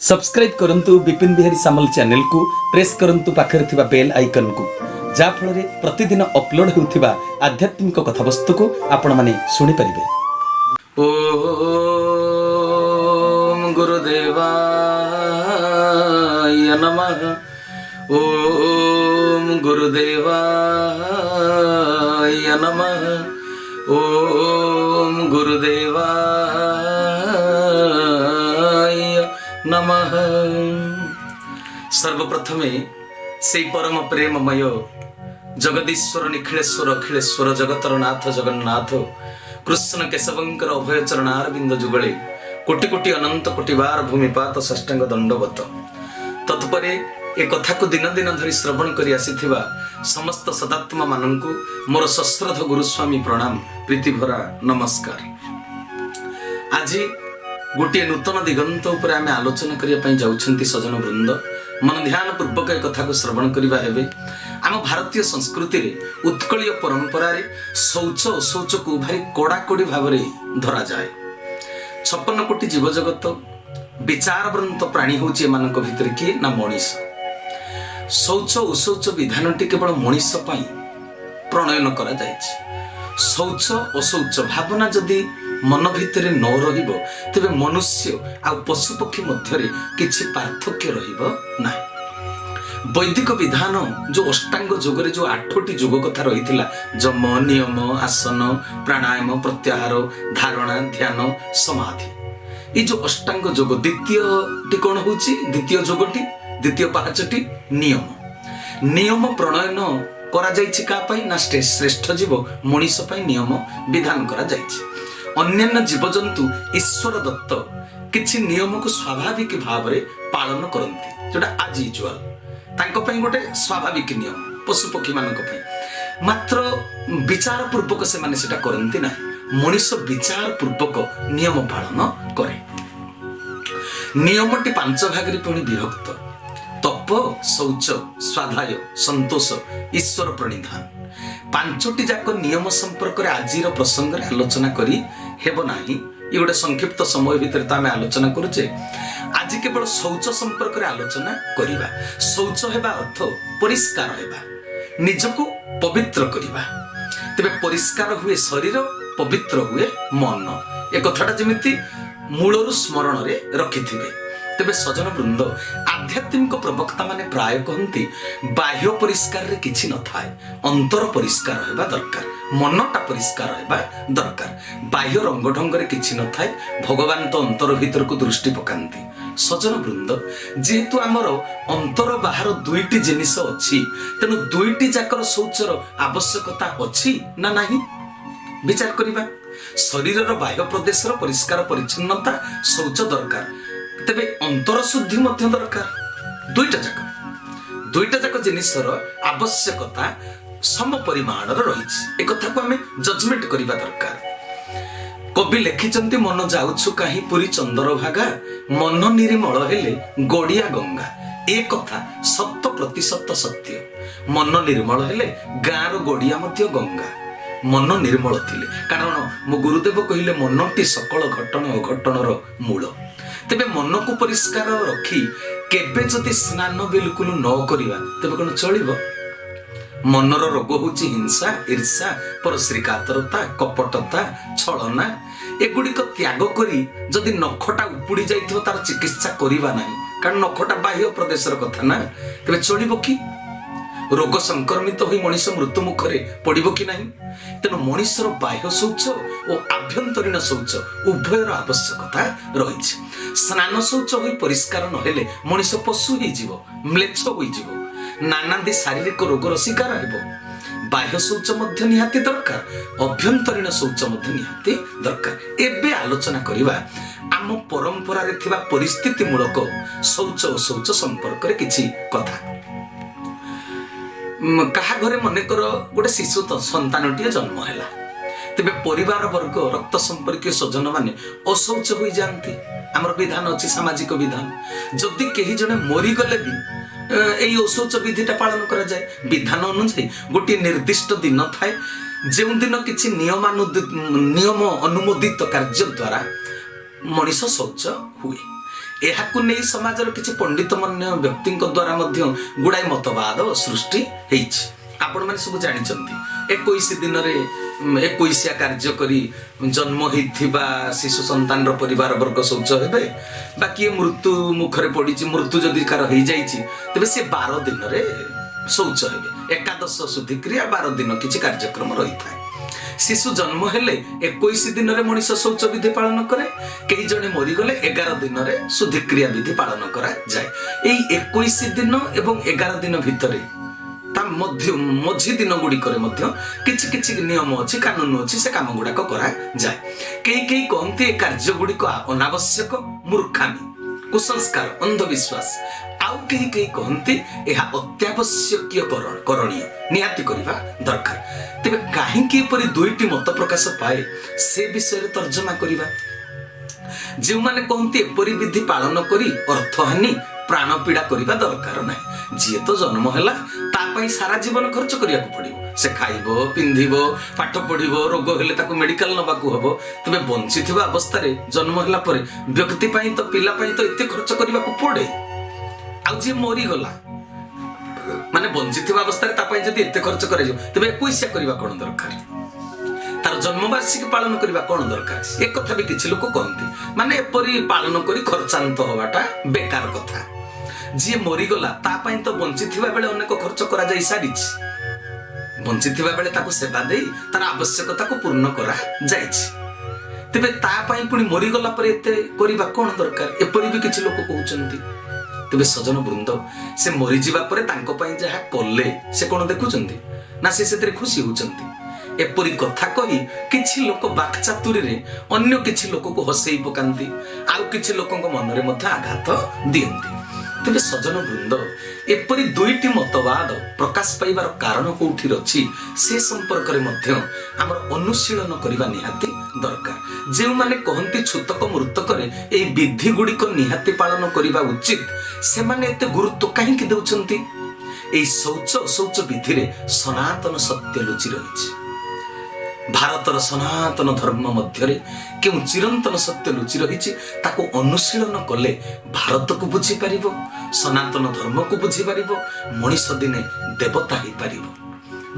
Subscribe करंतु विपिन बिहारी सामल channel को press करंतु पाखरे थिबा बेल आइकन को जा फल रे प्रतिदिन अपलोड होउथिबा आध्यात्मिक कथावस्तु को आपण माने सुनि परिबे। ओम गुरुदेवाय नमः। ओम गुरुदेवाय नमः। ओम गुरुदेवाय नमः। सर्वप्रथमे से परम प्रेममय जगदीश्वर निखिलेश्वर अखिलेश्वर जगतर नाथ जगन्नाथ कृष्ण केशवंकर अभय चरणारविंद जुगले कोटि कोटि अनंत कोटि बार भूमिपात साष्टांग दंडवत। तत्परे ए कथा को दिन दिन धरी श्रवण करी आसीथिबा समस्त सदात्मा मानंकु मोर सश्रद्ध गुरुस्वामी प्रणाम प्रीति भरा नमस्कार। आज गोटे नूतन दिगंत उपर आमे आलोचना करिया पई जाउछंती सजन वृंद। मन ध्यान पूर्वक ए कथा को श्रवण करिबा हेबे। आम भारतीय संस्कृति रे उत्कलीय परंपरा रे शौच अशौच को भारी कड़ाकड़ी भाव में धरा जाए। 56 कोटी जीव जगत विचारवंत प्राणी होची एमानक भितर किए ना मनीष। शौच अशौच विधान टी केवल मनीष पई प्रणयन करा जायछि। शौच अशौच भावना जदि मन भितर न रहिबो तबे मनुष्य आ पशु पक्षी मध्य किछि पार्थक्य रहिबो नाही। वैदिक विधान जो अष्टांग योगरे जो 8टी योग कथा रही जम नियम आसन प्राणायाम प्रत्याहार धारणा ध्यान समाधि ये जो अष्टांग योग द्वितीय कौन होची द्वितीय योगटी द्वितीय पाहाचटी नियम नियम प्रणयन करा जायछि का पई ना श्रेष्ठ जीव मनीष पई नियम विधान करा जायछि। अन्यान्य जीवजंतु ईश्वर दत्त किछि नियम को स्वाभाविक भाव में पालन करंती जोटा आज यूजुअल तांको पई गोटे स्वाभाविक नियम पशु पक्षी मानक पई मात्र विचार पूर्वक से माने सेटा करंती ना। मनुष्य विचार पूर्वक नियम पालन करे। नियमटी 5 भाग रे पुणी विभक्त तप शौच स्वाध्याय संतोष ईश्वर प्रणिधान 5टी जाक नियम संपर्क रे आजिर प्रसंग रे आलोचना करी हेबो नाही। ये गोटे संक्षिप्त समय भितर तो आम आलोचना करुचे। आज केवल शौच संपर्क रे आलोचना करिबा। शौच हेबा अर्थ परिष्कार हेबा निजको पवित्र करिबा। तबे परिष्कार हुए शरीर पवित्र हुए मन ए कथाटा जेमिति मूलरु स्मरण रे रखिथिबे। तेबे सजन वृंद आध्यात्मिक प्रवक्ता माने प्राय कहती बाह्य परिष्कार रे किछि न थाए अंतर परिष्कार हेबा दरकार मनटा परिष्कार हेबा दरकार। बाह्य रंग ढंग रे किछि न थाए भगवान तो अंतर भीतर को दृष्टि पकांती। सजन वृंद जेहेतु आमर अंतर बाहर दुईटी जिनिस अछि तेनु दुईटी जाकर शौचर आवश्यकता अछि ना नाही विचार करिबा। शरीरर बाह्य प्रदेशर परिष्कार परिच्छन्नता शौच दरकार तेबे अंतर शुद्धि मध्य दरकार। दुईटा जाक जिनिसर आवश्यकता सम परिमाणर रहिछि ए कथा को हमें जजमेंट करिबा दरकार। कवि लिखिचंती मन जाउछु काहे पुरी चंदर भागा मन निर्मल हेले गड़िया गंगा। ए कथा 100% सत्य। मन निर्मल हेले गाँर गड़िया मध्य गंगा मन निर्मल थिले कारण मो गुरुदेव कहिले मनटी सकल घटन अघटनर मूल। तेबे मन को परिष्कार रखी केबे जदि स्नान बिल्कुल न करिबा तेबे कोन चलिबो। मनर रोग होची हिंसा ईर्षा परश्रीकातरता कपटता छलना एगुड़िक त्याग करी जदि नखटा उपुड़ी जाइथिबो तार चिकित्सा करिबा नाही कारण नखटा बाह्य प्रदेशर कथा ना तेबे चलिबो कि रोग संक्रमित होई मनीष मृत्यु मुखरे पड़िबो कि नाही। तेनु मनीषर बाह्य शौच और आभ्यंतरीण शौच उभयर आवश्यकता रहिछि। स्नान शौच होई परिष्कार नहेले मनीष पशु होई जीवो म्लेच्छ होई जीवो नानादी शारीरिक रोगर शिकार हेबो। बाह्य शौच मध्य निहाती दरकार अभ्यंतरीण शौच मध्य निहाती दरकार। एबे आलोचना करिबा आम परंपरा रे थिबा परिस्थिति मूलक शौच और शौच संपर्क रे किछि कथा। कहा घरे मनेकर गोटे शिशु संतानटीए जन्म हैला तेबे परिवार वर्ग रक्त संपर्कीय स्वजन माने अशौच हो जाती। आमर विधान अच्छी सामाजिक विधान जदि कहीं जने मरी गले भी यही अशौच विधिटा पालन करा जाए। विधान अनुसार गोटे निर्दिष्ट दिन थाए जो दिन किसी नियम अनुमोदित कार्य द्वारा मनीष शौच हुए। ଏହାକୁ ନେଇ ସମାଜର କିଛି ପଣ୍ଡିତମାନ୍ୟ ବ୍ୟକ୍ତିଙ୍କ ଦ୍ୱାରା ମଧ୍ୟ ଗୁଡ଼ାଏ ମତବାଦ ସୃଷ୍ଟି ହେଇଛି। ଆପଣମାନେ ସବୁ ଜାଣିଛନ୍ତି 21 ଦିନରେ 21 କାର୍ଯ୍ୟ କରି ଜନ୍ମ ହେଇଥିବା ଶିଶୁ ସନ୍ତାନର ପରିବାର ବର୍ଗ ଶୌଚ ହେବେ, ବା କିଏ ମୃତ୍ୟୁ ମୁଖରେ ପଡ଼ିଛି, ମୃତ୍ୟୁ ଯଦି କାର ହେଇଯାଇଛି ତେବେ ସେ 12 ଦିନରେ ଶୌଚ ହେବେ। ଏକାଦଶ ଶୁଦ୍ଧିକ୍ରିୟା 12 ଦିନ କିଛି କାର୍ଯ୍ୟକ୍ରମ ରହିଥାଏ। ଶିଶୁ ଜନ୍ମ ହେଲେ 21 ଦିନରେ ମଣିଷ ଶୌଚ ବିଧି ପାଳନ କରେ, କେହି ଜଣେ ମରିଗଲେ 11 ଦିନରେ ଶୁଦ୍ଧିକ୍ରିୟା ବିଧି ପାଳନ କରାଯାଏ। ଏଇ 21 ଦିନ ଏବଂ 11 ଦିନ ଭିତରେ ତା ମଝି ଦିନ ଗୁଡ଼ିକରେ ମଧ୍ୟ କିଛି କିଛି ନିୟମ ଅଛି, କାନୁନ ଅଛି, ସେ କାମ ଗୁଡାକ କରାଯାଏ। କେହି କେହି କହନ୍ତି ଏ କାର୍ଯ୍ୟ ଗୁଡ଼ିକ ଅନାବଶ୍ୟକ, ମୂର୍ଖାମୀ, କୁସଂସ୍କାର, ଅନ୍ଧବିଶ୍ୱାସ। ଆଉ କେହି କେହି କହନ୍ତି ଏହା ଅତ୍ୟାବଶ୍ୟକୀୟ କରଣୀୟ, ନିହାତି କରିବା ଦରକାର। ତେବେ କାହିଁକି ଏପରି ଦୁଇଟି ମତ ପ୍ରକାଶ ପାଏ ସେ ବିଷୟରେ ତର୍ଜମା କରିବା। ଯେଉଁମାନେ କହନ୍ତି ଏପରି ବିଧି ପାଳନ କରି ଅର୍ଥହାନି, ପ୍ରାଣ ପୀଡ଼ା କରିବା ଦରକାର ନାହିଁ। ଯିଏ ତ ଜନ୍ମ ହେଲା ତା ପାଇଁ ସାରା ଜୀବନ ଖର୍ଚ୍ଚ କରିବାକୁ ପଡ଼ିବ। ସେ ଖାଇବ, ପିନ୍ଧିବ, ପାଠ ପଢିବ, ରୋଗ ହେଲେ ତାକୁ ମେଡିକାଲ ନେବାକୁ ହବ। ତେବେ ବଞ୍ଚିଥିବା ଅବସ୍ଥାରେ ଜନ୍ମ ହେଲା ପରେ ବ୍ୟକ୍ତି ପାଇଁ ତ, ପିଲା ପାଇଁ ତ ଏତେ ଖର୍ଚ୍ଚ କରିବାକୁ ପଡେ। ଆଉ ଯିଏ ମରିଗଲା, ମାନେ ବଞ୍ଚିଥିବା ଅବସ୍ଥାରେ ତା ପାଇଁ ଯଦି ଏତେ ଖର୍ଚ୍ଚ କରାଯିବ ତେବେ 21 କରିବା କଣ ଦରକାର? ତାର ଜନ୍ମବାର୍ଷିକୀ ପାଳନ କରିବା କଣ ଦରକାର? ଏ କଥା ବି କିଛି ଲୋକ କହନ୍ତି। ମାନେ ଏପରି ପାଳନ କରି ଖର୍ଚ୍ଚାନ୍ତ ହବାଟା ବେକାର କଥା। ଯିଏ ମରିଗଲା ତା ପାଇଁ ତ ବଞ୍ଚିଥିବା ବେଳେ ଅନେକ ଖର୍ଚ୍ଚ କରାଯାଇ ସାରିଛି। ବଞ୍ଚିଥିବା ବେଳେ ତାକୁ ସେବା ଦେଇ ତାର ଆବଶ୍ୟକତାକୁ ପୂର୍ଣ୍ଣ କରାଯାଇଛି। ତେବେ ତା ପାଇଁ ପୁଣି ମରିଗଲା ପରେ ଏତେ କରିବା କଣ ଦରକାର? ଏପରି ବି କିଛି ଲୋକ କହୁଛନ୍ତି। ତେବେ ସଜନ ବୃନ୍ଦ, ସେ ମରିଯିବା ପରେ ତାଙ୍କ ପାଇଁ ଯାହା କଲେ ସେ କଣ ଦେଖୁଛନ୍ତି ନା ସେ ସେଥିରେ ଖୁସି ହଉଛନ୍ତି? ଏପରି କଥା କହି କିଛି ଲୋକ ବାକ୍ଚାତୁରୀରେ ଅନ୍ୟ କିଛି ଲୋକକୁ ହସେଇ ପକାନ୍ତି, ଆଉ କିଛି ଲୋକଙ୍କ ମନରେ ମଧ୍ୟ ଆଘାତ ଦିଅନ୍ତି। ତେବେ ସଜନ ବୃନ୍ଦ, ଏପରି ଦୁଇଟି ମତବାଦ ପ୍ରକାଶ ପାଇବାର କାରଣ କୋଉଠି ଅଛି ସେ ସମ୍ପର୍କରେ ମଧ୍ୟ ଆମର ଅନୁଶୀଳନ କରିବା ନିହାତି ଦରକାର। ଯେଉଁମାନେ କହନ୍ତି ଛୁତକ ମୃତକରେ ଏହି ବିଧି ଗୁଡ଼ିକ ନିହାତି ପାଳନ କରିବା ଉଚିତ, ସେମାନେ ଏତେ ଗୁରୁତ୍ୱ କାହିଁକି ଦେଉଛନ୍ତି? ଏହି ଶୌଚ ବିଧିରେ ସନାତନ ସତ୍ୟ ଲୁଚି ରହିଛି। ଭାରତର ସନାତନ ଧର୍ମ ମଧ୍ୟରେ କେଉଁ ଚିରନ୍ତନ ସତ୍ୟ ଲୁଚି ରହିଛି ତାକୁ ଅନୁଶୀଳନ କଲେ ଭାରତକୁ ବୁଝିପାରିବ, ସନାତନ ଧର୍ମକୁ ବୁଝିପାରିବ, ମଣିଷ ଦିନେ ଦେବତା ହେଇପାରିବ।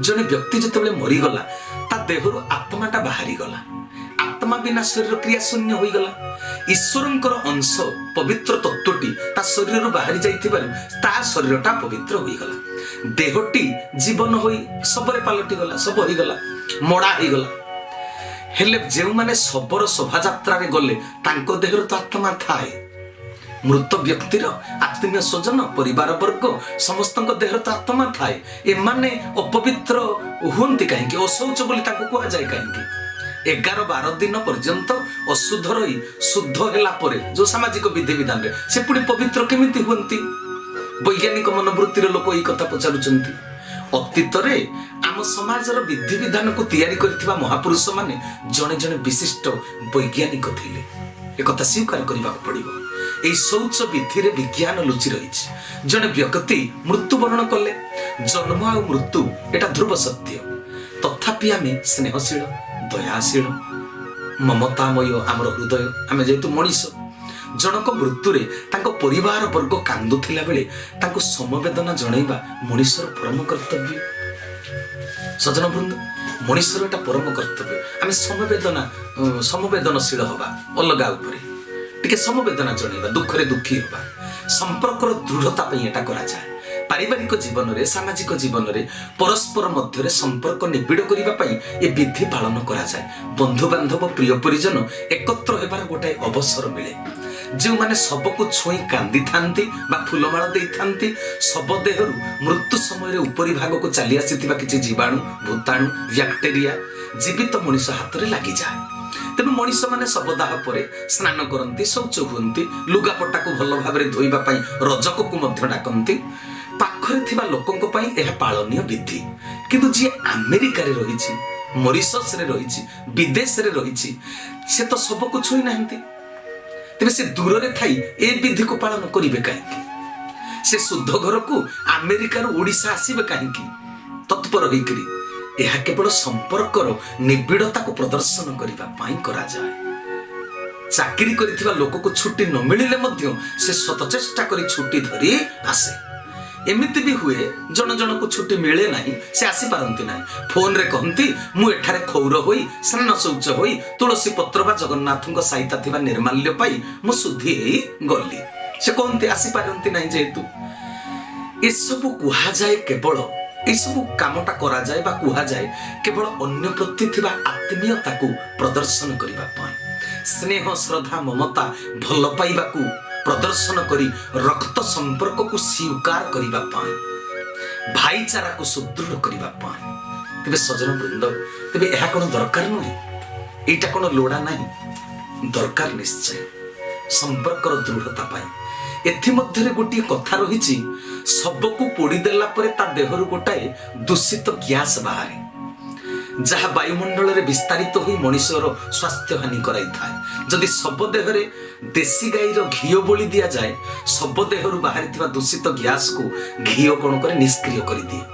ଜଣେ ବ୍ୟକ୍ତି ଯେତେବେଳେ ମରିଗଲା ତା ଦେହରୁ ଆତ୍ମାଟା ବାହାରିଗଲା। ଆତ୍ମା ବିନା ଶରୀର କ୍ରିୟା ଶୂନ୍ୟ ହୋଇଗଲା। ଈଶ୍ୱରଙ୍କର ଅଂଶ ପବିତ୍ର ତତ୍ତ୍ୱଟି ତା ଶରୀରରୁ ବାହାରି ଯାଇଥିବାରୁ ତା ଶରୀରଟା ପବିତ୍ର ହୋଇଗଲା। ଦେହଟି ଜୀବନ ହୋଇ ଶବରେ ପାଲଟିଗଲା, ଶବ ହୋଇଗଲା, ମଡ଼ା ହେଇଗଲା। ହେଲେ ଯେଉଁମାନେ ଶବର ଶୋଭାଯାତ୍ରାରେ ଗଲେ ତାଙ୍କ ଦେହରେ ତ ଆତ୍ମା ଥାଏ। ମୃତ ବ୍ୟକ୍ତିର ଆତ୍ମୀୟ ସ୍ୱଜନ, ପରିବାର ବର୍ଗ ସମସ୍ତଙ୍କ ଦେହରେ ତ ଆତ୍ମା ଥାଏ। ଏମାନେ ଅପବିତ୍ର ହୁଅନ୍ତି କାହିଁକି? ଅଶୌଚ ବୋଲି ତାଙ୍କୁ କୁହାଯାଏ କାହିଁକି? 11-12 ଦିନ ପର୍ଯ୍ୟନ୍ତ ଅଶୁଦ୍ଧ ରହି ଶୁଦ୍ଧ ହେଲା ପରେ ଯୋଉ ସାମାଜିକ ବିଧିବିଧାନରେ ସେ ପୁଣି ପବିତ୍ର କେମିତି ହୁଅନ୍ତି? ବୈଜ୍ଞାନିକ ମନୋବୃତ୍ତିର ଲୋକ ଏଇ କଥା ପଚାରୁଛନ୍ତି। ଅତୀତରେ ଆମ ସମାଜର ବିଧିବିଧାନକୁ ତିଆରି କରିଥିବା ମହାପୁରୁଷ ମାନେ ଜଣେ ଜଣେ ବିଶିଷ୍ଟ ବୈଜ୍ଞାନିକ ଥିଲେ। ଏକଥା ସ୍ୱୀକାର କରିବାକୁ ପଡିବ। ଏହି ଶୌଚ ବିଧିରେ ବିଜ୍ଞାନ ଲୁଚି ରହିଛି। ଜଣେ ବ୍ୟକ୍ତି ମୃତ୍ୟୁବରଣ କଲେ, ଜନ୍ମ ଆଉ ମୃତ୍ୟୁ ଏଟା ଧ୍ରୁବ ସତ୍ୟ। ତଥାପି ଆମେ ସ୍ନେହଶୀଳ, ଦୟାଶୀଳ, ମମତାମୟ ଆମର ହୃଦୟ। ଆମେ ଯେହେତୁ ମଣିଷ, ଜଣକ ମୃତ୍ୟୁରେ ତାଙ୍କ ପରିବାର ବର୍ଗ କାନ୍ଦୁଥିଲା ବେଳେ ତାଙ୍କୁ ସମବେଦନା ଜଣାଇବା ମଣିଷର ପରମ କର୍ତ୍ତବ୍ୟ। ସଜନ ବୃନ୍ଦ, ମଣିଷର ଏଟା ପରମ କର୍ତ୍ତବ୍ୟ। ଆମେ ସମବେଦନଶୀଳ ହବା, ଅଲଗା ଉପରେ ଟିକେ ସମବେଦନା ଜଣାଇବା, ଦୁଃଖରେ ଦୁଃଖୀ ହେବା। ସମ୍ପର୍କର ଦୃଢ଼ତା ପାଇଁ ଏଟା କରାଯାଏ। ପାରିବାରିକ ଜୀବନରେ, ସାମାଜିକ ଜୀବନରେ ପରସ୍ପର ମଧ୍ୟରେ ସମ୍ପର୍କ ନିବିଡ଼ କରିବା ପାଇଁ ଏ ବିଧି ପାଳନ କରାଯାଏ। ବନ୍ଧୁବାନ୍ଧବ, ପ୍ରିୟ ପରିଜନ ଏକତ୍ର ହେବାର ଗୋଟାଏ ଅବସର ମିଳେ। ଯେଉଁମାନେ ଶବକୁ ଛୁଇଁ କାନ୍ଦିଥାନ୍ତି ବା ଫୁଲମାଳ ଦେଇଥାନ୍ତି, ଶବ ଦେହରୁ ମୃତ୍ୟୁ ସମୟରେ ଉପରି ଭାଗକୁ ଚାଲି ଆସିଥିବା କିଛି ଜୀବାଣୁ, ଭୂତାଣୁ, ବ୍ୟାକ୍ଟେରିଆ ଜୀବିତ ମଣିଷ ହାତରେ ଲାଗିଯାଏ। ତେଣୁ ମଣିଷ ମାନେ ଶବଦାହ ପରେ ସ୍ନାନ କରନ୍ତି, ଶୌଚ ହୁଅନ୍ତି, ଲୁଗାପଟାକୁ ଭଲ ଭାବରେ ଧୋଇବା ପାଇଁ ରଜକକୁ ମଧ୍ୟ ଡାକନ୍ତି। ପାଖରେ ଥିବା ଲୋକଙ୍କ ପାଇଁ ଏହା ପାଳନୀୟ ବିଧି। କିନ୍ତୁ ଯିଏ ଆମେରିକାରେ ରହିଛି, ମରିସସରେ ରହିଛି, ବିଦେଶରେ ରହିଛି, ସେ ତ ଶବକୁ ଛୁଇଁ ନାହାନ୍ତି। ତେବେ ସେ ଦୂରରେ ଥାଇ ଏ ବିଧିକୁ ପାଳନ କରିବେ କାହିଁକି? ସେ ଶୁଦ୍ଧ ଘରକୁ ଆମେରିକାରୁ ଓଡ଼ିଶା ଆସିବେ କାହିଁକି ତତ୍ପର ହେଇକରି? ଏହା କେବଳ ସମ୍ପର୍କର ନିବିଡ଼ତାକୁ ପ୍ରଦର୍ଶନ କରିବା ପାଇଁ କରାଯାଏ। ଚାକିରି କରିଥିବା ଲୋକକୁ ଛୁଟି ନ ମିଳିଲେ ମଧ୍ୟ ସେ ଶତ ଚେଷ୍ଟା କରି ଛୁଟି ଧରି ଆସେ। ଏମିତି ବି ହୁଏ ଜଣ ଜଣକୁ ଛୁଟି ମିଳେ ନାହିଁ, ସେ ଆସିପାରନ୍ତି ନାହିଁ। ଫୋନରେ କହନ୍ତି ମୁଁ ଏଠାରେ କ୍ଷୌର ହୋଇ ସ୍ନାନ ଶୌଚ ହୋଇ ତୁଳସୀ ପତ୍ର ବା ଜଗନ୍ନାଥଙ୍କ ସାଇତା ଥିବା ନିର୍ମାଲ୍ୟ ପାଇ ମୁଁ ଶୁଦ୍ଧି ହେଇ ଗଲି। ସେ କହନ୍ତି ଆସିପାରନ୍ତି ନାହିଁ। ଯେହେତୁ ଏସବୁ କୁହାଯାଏ, କେବଳ ଏସବୁ କାମଟା କରାଯାଏ ବା କୁହାଯାଏ କେବଳ ଅନ୍ୟ ପ୍ରତି ଥିବା ଆତ୍ମୀୟତାକୁ ପ୍ରଦର୍ଶନ କରିବା ପାଇଁ, ସ୍ନେହ ଶ୍ରଦ୍ଧା ମମତା ଭଲ ପାଇବାକୁ ପ୍ରଦର୍ଶନ କରି ରକ୍ତ ସମ୍ପର୍କକୁ ସ୍ୱୀକାର କରିବା ପାଇଁ, ଭାଇଚାରାକୁ ସୁଦୃଢ଼ କରିବା ପାଇଁ। ତେବେ ସଜନ ବୃନ୍ଦ, ତେବେ ଏହା କ'ଣ ଦରକାର ନୁହେଁ? ଏଇଟା କ'ଣ ଲୋଡ଼ା ନାହିଁ? ଦରକାର ନିଶ୍ଚୟ, ସମ୍ପର୍କର ଦୃଢ଼ତା ପାଇଁ। ଏଥିମଧ୍ୟରେ ଗୋଟିଏ କଥା ରହିଛି, ଶବକୁ ପୋଡ଼ିଦେଲା ପରେ ତା ଦେହରୁ ଗୋଟାଏ ଦୂଷିତ ଗ୍ୟାସ୍ ବାହାରେ, ଯାହା ବାୟୁମଣ୍ଡଳରେ ବିସ୍ତାରିତ ହୋଇ ମଣିଷର ସ୍ୱାସ୍ଥ୍ୟ ହାନି କରାଇଥାଏ। ଯଦି ଶବ ଦେହରେ ଦେଶୀ ଗାଈର ଘିଅ ବୋଳି ଦିଆଯାଏ, ଶବ ଦେହରୁ ବାହାରିଥିବା ଦୂଷିତ ଗ୍ୟାସକୁ ଘିଅ କ'ଣ କରେ? ନିଷ୍କ୍ରିୟ କରିଦିଏ।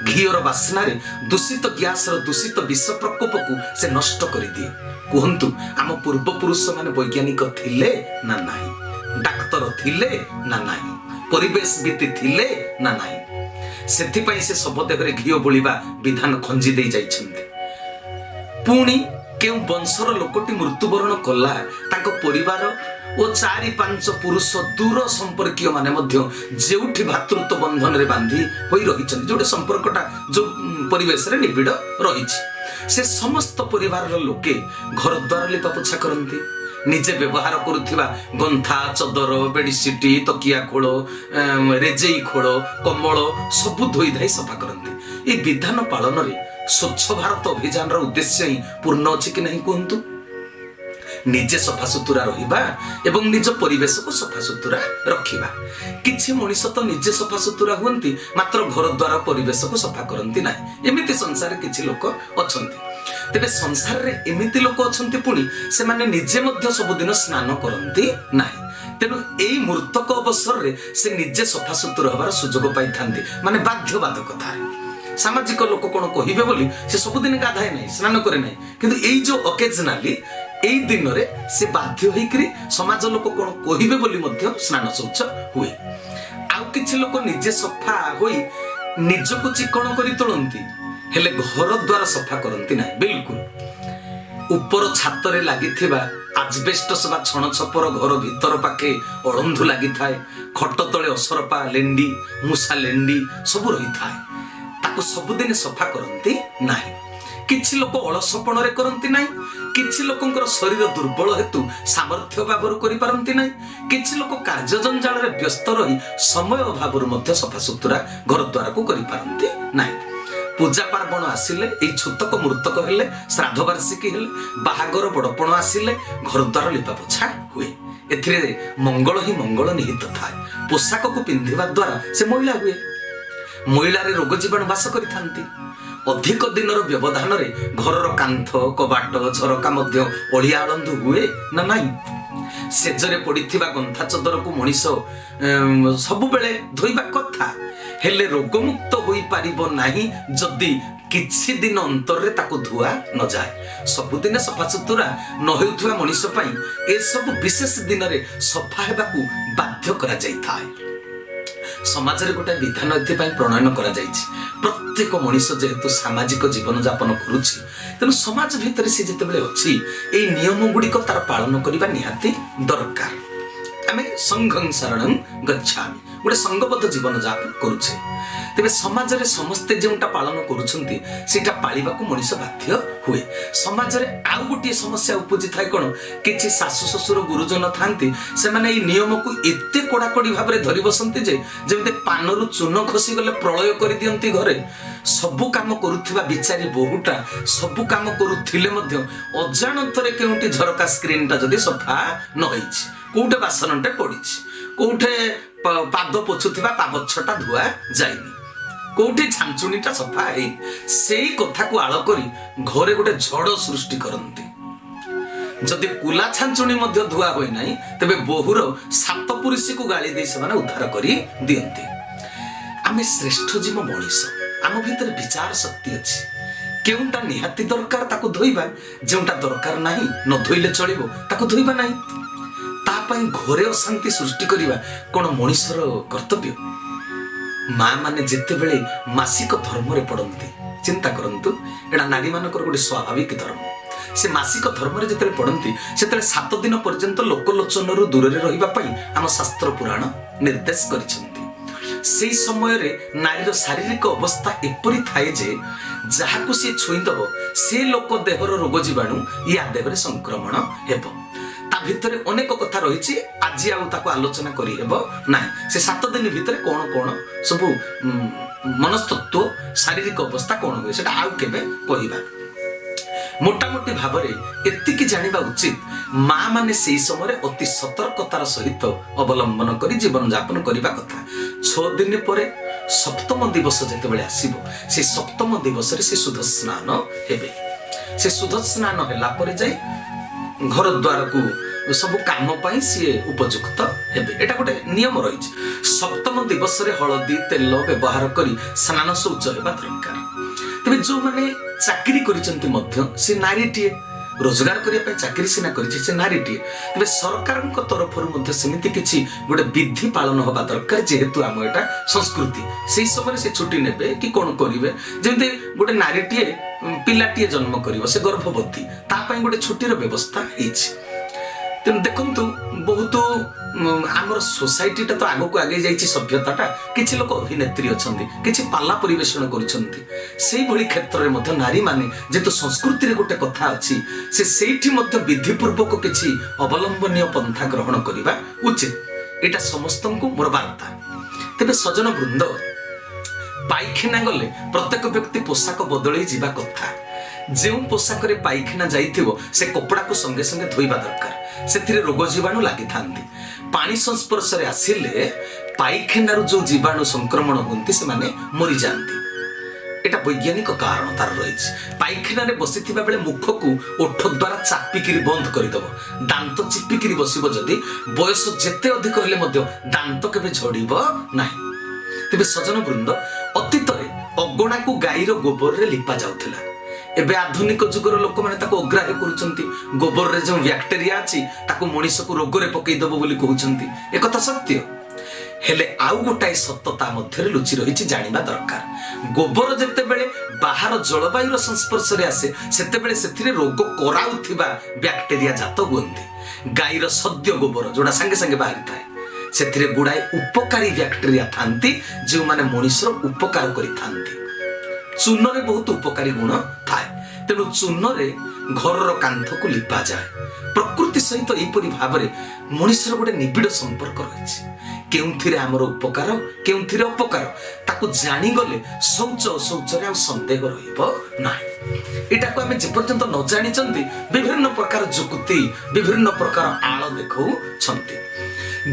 ଘିଅର ବାସ୍ନାରେ ଦୂଷିତ ଗ୍ୟାସର ଦୂଷିତ ବିଷ ପ୍ରକୋପକୁ ସେ ନଷ୍ଟ କରିଦିଏ। କୁହନ୍ତୁ, ଆମ ପୂର୍ବପୁରୁଷମାନେ ବୈଜ୍ଞାନିକ ଥିଲେ ନା ନାହିଁ? ଡାକ୍ତର ଥିଲେ ନା ନାହିଁ? ପରିବେଶବିତ ଥିଲେ ନା ନାହିଁ? ସେଥିପାଇଁ ସେ ଶବ ଦେହରେ ଘିଅ ବୋଳିବା ବିଧାନ ଖଞ୍ଜି ଦେଇ ଯାଇଛନ୍ତି। ପୁଣି କେଉଁ ବଂଶର ଲୋକଟି ମୃତ୍ୟୁବରଣ କଲା, ତାଙ୍କ ପରିବାର ଓ 4-5 ପୁରୁଷ ଦୂର ସମ୍ପର୍କୀୟ ମାନେ ମଧ୍ୟ ଯେଉଁଠି ଭାତୃତ୍ୱ ବନ୍ଧନରେ ବାନ୍ଧି ହୋଇ ରହିଛନ୍ତି, ଯୋଉଠି ସମ୍ପର୍କଟା ଯୋଉ ପରିବେଶରେ ନିବିଡ଼ ରହିଛି, ସେ ସମସ୍ତ ପରିବାରର ଲୋକେ ଘର ଦ୍ୱାର ଲିପାପୋଛା କରନ୍ତି। ନିଜେ ବ୍ୟବହାର କରୁଥିବା ଗନ୍ଥା, ଚଦର, ବେଡସିଟ୍, ତକିଆ ଖୋଳ, ରେଜେଇ ଖୋଳ, କମ୍ବଳ ସବୁ ଧୋଇ ଧାଇ ସଫା କରନ୍ତି। এই ବିଧାନ ପାଳନରେ ସ୍ୱଚ୍ଛ ଭାରତ ଅଭିଯାନର ଉଦ୍ଦେଶ୍ୟ ହିଁ ପୂର୍ଣ୍ଣ ଅଛି କି ନାହିଁ କୁହନ୍ତୁ? ନିଜେ ସଫାସୁତୁରା ରହିବା ଏବଂ ନିଜ ପରିବେଶକୁ ସଫାସୁତୁରା ରଖିବା। କିଛି ମଣିଷ ତ ନିଜେ ସଫାସୁତୁରା ହୁଅନ୍ତି, ମାତ୍ର ଘର ଦ୍ୱାର ପରିବେଶକୁ ସଫା କରନ୍ତି ନାହିଁ। ଏମିତି ସଂସାରରେ କିଛି ଲୋକ ଅଛନ୍ତି। ତେବେ ସଂସାରରେ ଏମିତି ଲୋକ ଅଛନ୍ତି ପୁଣି ସେମାନେ ନିଜେ ମଧ୍ୟ ସବୁଦିନ ସ୍ନାନ କରନ୍ତି ନାହିଁ। ତେଣୁ ଏଇ ମୃତକ ଅବସରରେ ସେ ନିଜେ ସଫାସୁତୁରା ହେବାର ସୁଯୋଗ ପାଇଥାନ୍ତି, ମାନେ ବାଧ୍ୟବାଧକତାରେ। ସାମାଜିକ ଲୋକ କ'ଣ କହିବେ ବୋଲି ସେ ସବୁଦିନ ଗାଧାଏ ନାହିଁ, ସ୍ନାନ କରେ ନାହିଁ, କିନ୍ତୁ ଏଇ ଯୋଉ ଅକେଜନାଲି ଏଇ ଦିନରେ ସେ ବାଧ୍ୟ ହେଇକରି ସମାଜ ଲୋକ କ'ଣ କହିବେ ବୋଲି ମଧ୍ୟ ସ୍ନାନ ଶୌଚ ହୁଏ। ଆଉ କିଛି ଲୋକ ନିଜେ ସଫା ହୋଇ ନିଜକୁ ଚିକଣ କରି ତୋଳନ୍ତି, ହେଲେ ଘର ଦ୍ୱାର ସଫା କରନ୍ତି ନାହିଁ ବିଲକୁଲ। ଉପର ଛାତରେ ଲାଗିଥିବା ଆଜବେଷ୍ଟସ ବା ଛଣ ଛପର ଘର ଭିତର ପାଖେ ଅଳନ୍ଧୁ ଲାଗିଥାଏ, ଖଟ ତଳେ ଅସରପା ଲେଣ୍ଡି, ମୂଷା ଲେଣ୍ଡି ସବୁ ରହିଥାଏ, ତାକୁ ସବୁଦିନ ସଫା କରନ୍ତି ନାହିଁ। କିଛି ଲୋକ ଅଳସପଣରେ କରନ୍ତି ନାହିଁ, କିଛି ଲୋକଙ୍କର ଶରୀର ଦୁର୍ବଳ ହେତୁ ସାମର୍ଥ୍ୟ ଅଭାବରୁ କରିପାରନ୍ତି ନାହିଁ, କିଛି ଲୋକ କାର୍ଯ୍ୟ ଜଞ୍ଜାଳରେ ବ୍ୟସ୍ତ ରହି ସମୟ ଅଭାବରୁ ମଧ୍ୟ ସଫାସୁତୁରା ଘର ଦ୍ୱାରକୁ କରିପାରନ୍ତି ନାହିଁ। ପୂଜା ପାର୍ବଣ ଆସିଲେ, ଏଇ ଛୁତକ ମୃତକ ହେଲେ, ଶ୍ରାଦ୍ଧ ବାର୍ଷିକୀ ହେଲେ, ବାହାଘର ବଡ଼ପଣ ଆସିଲେ ଘର ଦ୍ୱାର ଲିପାପୋଛା ହୁଏ। ଏଥିରେ ମଙ୍ଗଳ ହିଁ ମଙ୍ଗଳ ନିହିତ ଥାଏ। ପୋଷାକକୁ ପିନ୍ଧିବା ଦ୍ୱାରା ସେ ମଇଳା ହୁଏ, ମଇଳାରେ ରୋଗ ଜୀବାଣୁ ବାସ କରିଥାନ୍ତି। ଅଧିକ ଦିନର ବ୍ୟବଧାନରେ ଘରର କାନ୍ଥ, କବାଟ, ଝରକା ମଧ୍ୟ ଅଳିଆ ଅଳନ୍ଧୁ ହୁଏ ନା ନାହିଁ? ସେଜରେ ପଡ଼ିଥିବା ଗନ୍ଥା ଚଦରକୁ ମଣିଷ ସବୁବେଳେ ଧୋଇବା କଥା, ହେଲେ ରୋଗମୁକ୍ତ ହୋଇପାରିବ ନାହିଁ ଯଦି କିଛି ଦିନ ଅନ୍ତରରେ ତାକୁ ଧୁଆ ନଯାଏ। ସବୁଦିନ ସଫାସୁତୁରା ନ ହେଉଥିବା ମଣିଷ ପାଇଁ ଏସବୁ ବିଶେଷ ଦିନରେ ସଫା ହେବାକୁ ବାଧ୍ୟ କରାଯାଇଥାଏ। ସମାଜରେ ଗୋଟାଏ ବିଧାନ ଏଥିପାଇଁ ପ୍ରଣୟନ କରାଯାଇଛି। ପ୍ରତ୍ୟେକ ମଣିଷ ଯେହେତୁ ସାମାଜିକ ଜୀବନ ଯାପନ କରୁଛି, ତେଣୁ ସମାଜ ଭିତରେ ସେ ଯେତେବେଳେ ଅଛି, ଏଇ ନିୟମ ଗୁଡ଼ିକ ତାର ପାଳନ କରିବା ନିହାତି ଦରକାର। ଆମେ ସଂଘଂ ଶରଣଂ ଗଚ୍ଛାମି, ଗୋଟେ ସଂଘବଦ୍ଧ ଜୀବନ ଯାପନ କରୁଛେ। ତେବେ ସମାଜରେ ସମସ୍ତେ ଯେଉଁଟା ପାଳନ କରୁଛନ୍ତି ସେଇଟା ପାଳିବାକୁ ମଣିଷ ବାଧ୍ୟ ହୁଏ। ସମାଜରେ ଆଉ ଗୋଟିଏ ସମସ୍ୟା ଉପୁଜିଥାଏ କ'ଣ? କିଛି ଶାଶୁ ଶ୍ୱଶୁର ଗୁରୁଜନ ଥାନ୍ତି, ସେମାନେ ଏଇ ନିୟମକୁ ଏତେ କଡ଼ାକଡ଼ି ଭାବରେ ଧରି ବସନ୍ତି ଯେ ଯେମିତି ପାନରୁ ଚୂନ ଖସିଗଲେ ପ୍ରଳୟ କରିଦିଅନ୍ତି ଘରେ। ସବୁ କାମ କରୁଥିବା ବିଚାରୀ ବୋହୂଟା ସବୁ କାମ କରୁଥିଲେ ମଧ୍ୟ ଅଜାଣତରେ କେଉଁଠି ଝରକା ସ୍କ୍ରିନଟା ଯଦି ସଫା ନ ହେଇଛି, କୋଉଠି ବାସନଟେ ପଡ଼ିଛି, କୋଉଠି ପାଦ ପୋଛୁଥିବା ପାବଚ୍ଛଟା ଧୁଆ ଯାଇନି, କୋଉଠି ଛାଞ୍ଚୁଣିଟା ସଫା ହେଇନି, ସେଇ କଥାକୁ ଆଳ କରି ଘରେ ଗୋଟେ ଝଡ଼ ସୃଷ୍ଟି କରନ୍ତି। ଯଦି କୁଲା ଛାଞ୍ଚୁଣି ମଧ୍ୟ ଧୁଆ ହୋଇ ନାହିଁ, ତେବେ ବୋହୂର ସାତପୁରୁଷୀକୁ ଗାଳି ଦେଇ ସେମାନେ ଉଦ୍ଧାର କରି ଦିଅନ୍ତି। ଆମେ ଶ୍ରେଷ୍ଠ ଜୀବ ମଣିଷ, ଆମ ଭିତରେ ବିଚାର ଶକ୍ତି ଅଛି, କେଉଁଟା ନିହାତି ଦରକାର ତାକୁ ଧୋଇବା, ଯେଉଁଟା ଦରକାର ନାହିଁ ନ ଧୋଇଲେ ଚଳିବ ତାକୁ ଧୋଇବା ନାହିଁ। ତା ପାଇଁ ଘରେ ଅଶାନ୍ତି ସୃଷ୍ଟି କରିବା କ'ଣ ମଣିଷର କର୍ତ୍ତବ୍ୟ? ମା ମାନେ ଯେତେବେଳେ ମାସିକ ଧର୍ମରେ ପଡ଼ନ୍ତି, ଚିନ୍ତା କରନ୍ତୁ, ଏଇଟା ନାରୀମାନଙ୍କର ଗୋଟେ ସ୍ୱାଭାବିକ ଧର୍ମ। ସେ ମାସିକ ଧର୍ମରେ ଯେତେବେଳେ ପଡ଼ନ୍ତି ସେତେବେଳେ 7 ଦିନ ପର୍ଯ୍ୟନ୍ତ ଲୋକଲୋଚନରୁ ଦୂରରେ ରହିବା ପାଇଁ ଆମ ଶାସ୍ତ୍ର ପୁରାଣ ନିର୍ଦ୍ଦେଶ କରିଛନ୍ତି। ସେହି ସମୟରେ ନାରୀର ଶାରୀରିକ ଅବସ୍ଥା ଏପରି ଥାଏ ଯେ ଯାହାକୁ ସିଏ ଛୁଇଁଦବ ସେ ଲୋକ ଦେହର ରୋଗ ଜୀବାଣୁ ୟା ଦେହରେ ସଂକ୍ରମଣ ହେବ। ତା ଭିତରେ ଅନେକ କଥା ରହିଛି, ଆଜି ଆଉ ତାକୁ ଆଲୋଚନା କରିହେବ ନାହିଁ। ସେ 7 ଦିନ ଭିତରେ କ'ଣ କ'ଣ ସବୁ ମନସ୍ତତ୍ଵ ଶାରୀରିକ ଅବସ୍ଥା କ'ଣ ହୁଏ ସେଟା ଆଉ କେବେ କହିବା। ମୋଟାମୋଟି ଭାବରେ ଏତିକି ଜାଣିବା ଉଚିତ, ମା ମାନେ ସେହି ସମୟରେ ଅତି ସତର୍କତାର ସହିତ ଅବଲମ୍ବନ କରି ଜୀବନଯାପନ କରିବା କଥା। 6 ଦିନ ପରେ 7ମ ଦିବସ ଯେତେବେଳେ ଆସିବ, ସେ 7ମ ଦିବସରେ ସେ ଶୁଦ୍ଧ ସ୍ନାନ ହେବେ। ସେ ଶୁଦ୍ଧ ସ୍ନାନ ହେଲା ପରେ ଯାଇ ଘର ଦ୍ୱାରକୁ ସବୁ କାମ ପାଇଁ ସିଏ ଉପଯୁକ୍ତ ହେବେ। ଏଟା ଗୋଟେ ନିୟମ ରହିଛି। 7ମ ଦିବସରେ ହଳଦୀ ତେଲ ବ୍ୟବହାର କରି ସ୍ନାନ ଶୌଚ ହେବା ଦରକାର। ତେବେ ଯେଉଁମାନେ ଚାକିରି କରିଛନ୍ତି ମଧ୍ୟ ସେ ନାରୀଟିଏ, ରୋଜଗାର କରିବା ପାଇଁ ଚାକିରି ସିନା କରିଛି, ସେ ନାରୀଟିଏ। ତେବେ ସରକାରଙ୍କ ତରଫରୁ ମଧ୍ୟ ସେମିତି କିଛି ଗୋଟେ ବିଧି ପାଳନ ହେବା ଦରକାର, ଯେହେତୁ ଆମ ଏଟା ସଂସ୍କୃତି। ସେହି ସମୟରେ ସେ ଛୁଟି ନେବେ କି କ'ଣ କରିବେ, ଯେମିତି ଗୋଟେ ନାରୀଟିଏ ପିଲାଟିଏ ଜନ୍ମ କରିବ, ସେ ଗର୍ଭବତୀ, ତା ପାଇଁ ଗୋଟେ ଛୁଟିର ବ୍ୟବସ୍ଥା ହେଇଛି। ତେଣୁ ଦେଖନ୍ତୁ, ବହୁତ ଆମର ସୋସାଇଟିଟା ତ ଆଗକୁ ଆଗେଇ ଯାଇଛି, ସଭ୍ୟତାଟା। କିଛି ଲୋକ ଅଭିନେତ୍ରୀ ଅଛନ୍ତି, କିଛି ପାଲା ପରିବେଷଣ କରୁଛନ୍ତି। ସେଇଭଳି କ୍ଷେତ୍ରରେ ମଧ୍ୟ ନାରୀମାନେ, ଯେହେତୁ ସଂସ୍କୃତିରେ ଗୋଟେ କଥା ଅଛି, ସେ ସେଇଠି ମଧ୍ୟ ବିଧିପୂର୍ବକ କିଛି ଅବଲମ୍ବନୀୟ ପନ୍ଥା ଗ୍ରହଣ କରିବା ଉଚିତ। ଏଇଟା ସମସ୍ତଙ୍କୁ ମୋର ବାର୍ତ୍ତା। ତେବେ ସଜନ ବୃନ୍ଦ, ପାଇଖାନା ଗଲେ ପ୍ରତ୍ୟେକ ବ୍ୟକ୍ତି ପୋଷାକ ବଦଳେଇ ଯିବା କଥା। ଯେଉଁ ପୋଷାକରେ ପାଇଖାନା ଯାଇଥିବ ସେ କପଡ଼ାକୁ ସଙ୍ଗେ ସଙ୍ଗେ ଧୋଇବା ଦରକାର। ସେଥିରେ ରୋଗ ଜୀବାଣୁ ଲାଗିଥାନ୍ତି। ପାଣି ସଂସ୍ପର୍ଶରେ ଆସିଲେ ପାଇଖାନାରୁ ଯେଉଁ ଜୀବାଣୁ ସଂକ୍ରମଣ ହୁଅନ୍ତି ସେମାନେ ମରିଯାଆନ୍ତି। এটা বৈজ্ঞানিক কারণ তার রয়েছে। পাইখানারে বসিথিবা বেলে মুখকু ওঠ দ্বারা চাপিকিরি বন্ধ করিদেব। দান্ত চিপিকিরি বসিব যদি বয়স যেতে অধিক হলে মধ্য দান্ত কেবে ঝড়িব নাই। তেবে সজ্জন বৃন্দ, অতীতরে অগଣାକୁ ଗାଈର ଗୋବରରେ ଲିପା ଯାଉଥିଲା। ଏବେ ଆଧୁନିକ ଯୁଗର ଲୋକମାନେ ତାକୁ ଅଗ୍ରାହ୍ୟ କରୁଛନ୍ତି। ଗୋବରରେ ଯେଉଁ ବ୍ୟାକ୍ଟେରିଆ ଅଛି ତାକୁ ମଣିଷକୁ ରୋଗରେ ପକେଇଦେବ ବୋଲି କହୁଛନ୍ତି। ଏକଥା ସତ୍ୟ। ହେଲେ ଆଉ ଗୋଟାଏ ସତ୍ୟତା ମଧ୍ୟରେ ଲୁଚି ରହିଛି, ଜାଣିବା ଦରକାର। ଗୋବର ଯେତେବେଳେ ବାହାର ଜଳବାୟୁର ସଂସ୍ପର୍ଶରେ ଆସେ ସେତେବେଳେ ସେଥିରେ ରୋଗ କରାଉଥିବା ବ୍ୟାକ୍ଟେରିଆ ଜାତ ହୁଅନ୍ତି। ଗାଈର ସଦ୍ୟ ଗୋବର ଯୋଉଟା ସାଙ୍ଗେ ସାଙ୍ଗେ ବାହାରିଥାଏ ସେଥିରେ ଗୁଡ଼ାଏ ଉପକାରୀ ବ୍ୟାକ୍ଟେରିଆ ଥାନ୍ତି ଯେଉଁମାନେ ମଣିଷର ଉପକାର କରିଥାନ୍ତି। ଚୂନରେ ବହୁତ ଉପକାରୀ ଗୁଣ ଥାଏ। ତେଣୁ ଚୂନରେ ଘରର କାନ୍ଥକୁ ଲିପାଯାଏ। ପ୍ରକୃତି ସହିତ ଏହିପରି ଭାବରେ ମଣିଷର ଗୋଟେ ନିବିଡ଼ ସମ୍ପର୍କ ରହିଛି। କେଉଁଥିରେ ଆମର ଉପକାର କେଉଁଥିରେ ଅପକାର ତାକୁ ଜାଣିଗଲେ ଶୌଚ ଅଶୌଚରେ ଆଉ ସନ୍ଦେହ ରହିବ ନାହିଁ। ଏଟାକୁ ଆମେ ଯେପର୍ଯ୍ୟନ୍ତ ନ ଜାଣିଛନ୍ତି ବିଭିନ୍ନ ପ୍ରକାର ଯୁକ୍ତି ବିଭିନ୍ନ ପ୍ରକାର ଆଳ ଦେଖାଉଛନ୍ତି।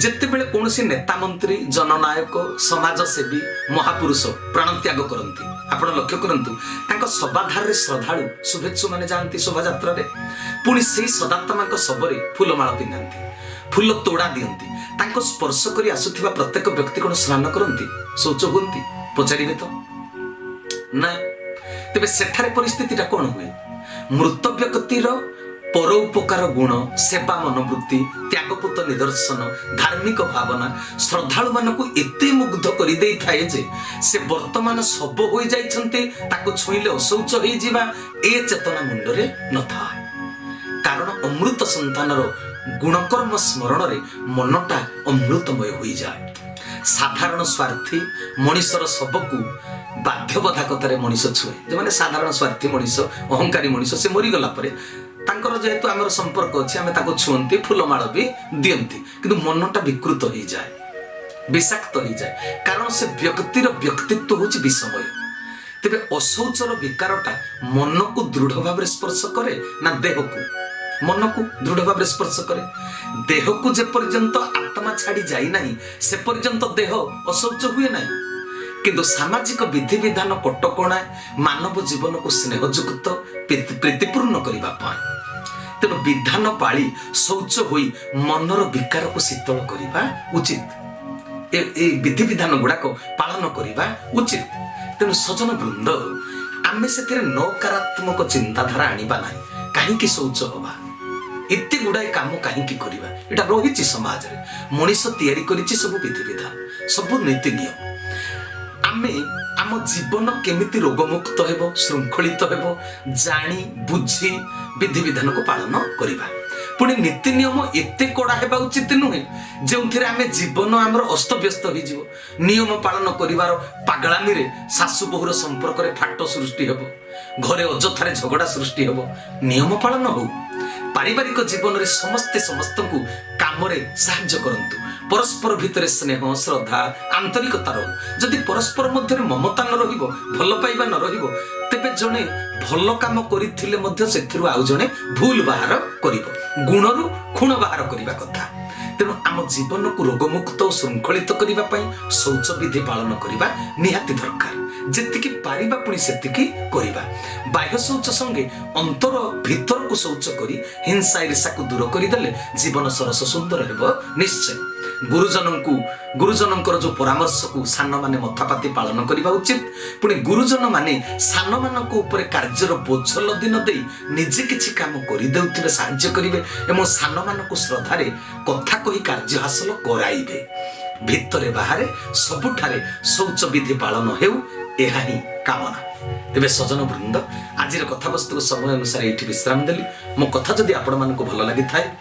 ଯେତେବେଳେ କୌଣସି ନେତା ମନ୍ତ୍ରୀ ଜନନାୟକ ସମାଜସେବୀ ମହାପୁରୁଷ ପ୍ରାଣତ୍ୟାଗ କରନ୍ତି, ଆପଣ ଲକ୍ଷ୍ୟ କରନ୍ତୁ ତାଙ୍କ ଶବାଧାରରେ ଶ୍ରଦ୍ଧାଳୁ ଶୁଭେଚ୍ଛୁ ମାନେ ଯାଆନ୍ତି ଶୋଭାଯାତ୍ରାରେ। ପୁଣି ସେଇ ସଦାତ୍ମାଙ୍କ ଶବରେ ଫୁଲମାଳ ପିନ୍ଧାନ୍ତି, ଫୁଲ ତୋଡ଼ା ଦିଅନ୍ତି। ତାଙ୍କ ସ୍ପର୍ଶ କରି ଆସୁଥିବା ପ୍ରତ୍ୟେକ ବ୍ୟକ୍ତି କ'ଣ ସ୍ନାନ କରନ୍ତି, ଶୌଚ ହୁଅନ୍ତି? ପଚାରିବେ ତ ନା। ତେବେ ସେଠାରେ ପରିସ୍ଥିତିଟା କ'ଣ ହୁଏ? ମୃତ ବ୍ୟକ୍ତିର ପର ଉପକାର ଗୁଣ, ସେବା ମନୋବୃତ୍ତି, ତ୍ୟାଗପୂତ ନିଦର୍ଶନ, ଧାର୍ମିକ ଭାବନା ଶ୍ରଦ୍ଧାଳୁ ମାନଙ୍କୁ ଏତେ ମୁଗ୍ଧ କରିଦେଇଥାଏ ଯେ ସେ ବର୍ତ୍ତମାନ ଶବ ହୋଇଯାଇଛନ୍ତି, ତାକୁ ଛୁଇଁଲେ ଅଶୌଚ ହେଇଯିବା ଏ ଚେତନା ମୁଣ୍ଡରେ ନଥାଏ। କାରଣ ଅମୃତ ସନ୍ତାନର ଗୁଣକର୍ମ ସ୍ମରଣରେ ମନଟା ଅମୃତମୟ ହୋଇଯାଏ। ସାଧାରଣ ସ୍ୱାର୍ଥୀ ମଣିଷର ଶବକୁ ବାଧ୍ୟବାଧକତାରେ ମଣିଷ ଛୁଏଁ। ଯେଉଁମାନେ ସାଧାରଣ ସ୍ୱାର୍ଥୀ ମଣିଷ, ଅହଙ୍କାରୀ ମଣିଷ, ସେ ମରିଗଲା ପରେ ତାଙ୍କର ଯେହେତୁ ଆମର ସମ୍ପର୍କ ଅଛି ଆମେ ତାକୁ ଛୁଅନ୍ତି, ଫୁଲମାଳ ବି ଦିଅନ୍ତି, କିନ୍ତୁ ମନଟା ବିକୃତ ହେଇଯାଏ, ବିଷାକ୍ତ ହେଇଯାଏ। କାରଣ ସେ ବ୍ୟକ୍ତିର ବ୍ୟକ୍ତିତ୍ୱ ହେଉଛି ବିଷମୟ। ତେବେ ଅଶୌଚର ବିକାରଟା ମନକୁ ଦୃଢ଼ ଭାବରେ ସ୍ପର୍ଶ କରେ ନା ଦେହକୁ? ମନକୁ ଦୃଢ଼ ଭାବରେ ସ୍ପର୍ଶ କରେ। ଦେହକୁ ଯେ ପର୍ଯ୍ୟନ୍ତ ଆତ୍ମା ଛାଡ଼ି ଯାଇନାହିଁ ସେ ପର୍ଯ୍ୟନ୍ତ ଦେହ ଅଶୌଚ ହୁଏ ନାହିଁ। କିନ୍ତୁ ସାମାଜିକ ବିଧିବିଧାନ କଟକଣା ମାନବ ଜୀବନକୁ ସ୍ନେହଯୁକ୍ତ ପ୍ରୀତିପୂର୍ଣ୍ଣ କରିବା ପାଇଁ, ତେଣୁ ବିଧାନ ପାଳି ଶୌଚ ହୋଇ ମନର ବିକାରକୁ ଶୀତଳ କରିବା ଉଚିତ। ଏ ବିଧିବିଧାନ ଗୁଡ଼ାକ ପାଳନ କରିବା ଉଚିତ। ତେଣୁ ସଜନ ବୃନ୍ଦ, आमे से नकारात्मक चिंताधारा आनिबा नाही कहीं शौच हवा एते गुड़ाए काम कहीं करवा एटा रही समाज रे मनीष तैयारी करिछि सब विधि विधान सब नीति नियम आमे आम जीवन केमिति रोगमुक्त हेबो श्रृंखलित हेबो जानी बुझी विधि विधान को पालन करिबा पुणी नीति नियम एते कड़ा हेबा उचित नुहे जो आम जीवन आमर अस्तव्यस्त हो नियम पालन करिवार पागलामी रे सासु बहुर संपर्क रे फाट सृष्टि हेबो घरे अजथारे झगड़ा सृष्टि हेबो नियम पालन हो पारिवारिक जीवन रे समस्ते समस्त को काम रे साहाय्य करंतु परस्पर भितर स्नेह श्रद्धा आंतरिकता रहो जदि परस्पर मध्य ममता न रहिबो भल पाइबा न रहिबो तेबे जणे भल काम करिथिले मध्य सेथिरु आउ जणे भूल बाहर करिबो गुणरु खुण बाहर करिबा कथा तेणु आम जीवन को रोगमुक्त और श्रृंखलित करने शौच विधि पालन करने निहाती दरकार जेतिकी पारिबा पुणी सेतिकी करिबा बाह्य शौच संगे अंतर भीतर को शौच करी हिंसा ईर्षा को दूर करदेले जीवन सरस सुंदर हेबो निश्चय गुरुजनंकर जो परामर्श को सान माने मथापाती पालन करने उचित पुणी गुरुजन माने सान मानक ऊपर कार्यर बोझ लदी न देई निजे किछि काम करि देउथिबे साहाय्य करिवे एवं सान मानक श्रद्धारे कथा कही कार्य हासिल कराइबे भितरे बाहरे सबुठारे शौच विधि पालन हेउ एहा ही कामना तेबे सजन वृंद आज कथावस्तु समय अनुसार ये विश्राम देली मो कथा जदि आपण मानक भल लगी थाए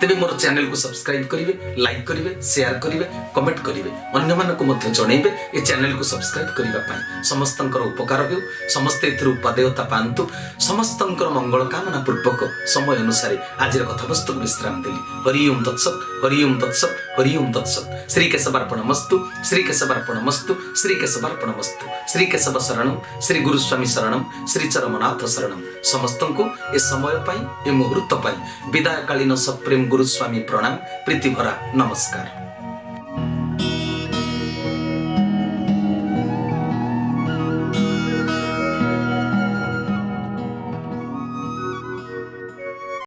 तेबे मोर चैनल को सब्सक्राइब करिवे लाइक करिवे शेयर करिवे कमेंट करिवे अन्य मानक मध्य जणैबे ए चैनल को सब्सक्राइब करिवा पई समस्तंकर उपकार हेउ समस्त एथि उपादेयता पांतु समस्तंकर मंगल कामना पूर्वक समय अनुसार आज कथावस्तु विश्राम देली हरि ओम तत्सत हरि ओम तत्सत हरि ओम तत्सत श्री केशवार्पणमस्तु श्री केशवार्पणमस्तु श्री केशवार्पणमस्तु श्री केशव शरणम श्री गुरुस्वामी शरणम श्री चरमनाथ शरणम समस्तंको ए समय पई ए मुहूर्त पई विदायकालीन सप्रेम गुरुस्वामी प्रणाम प्रीति भरा नमस्कार।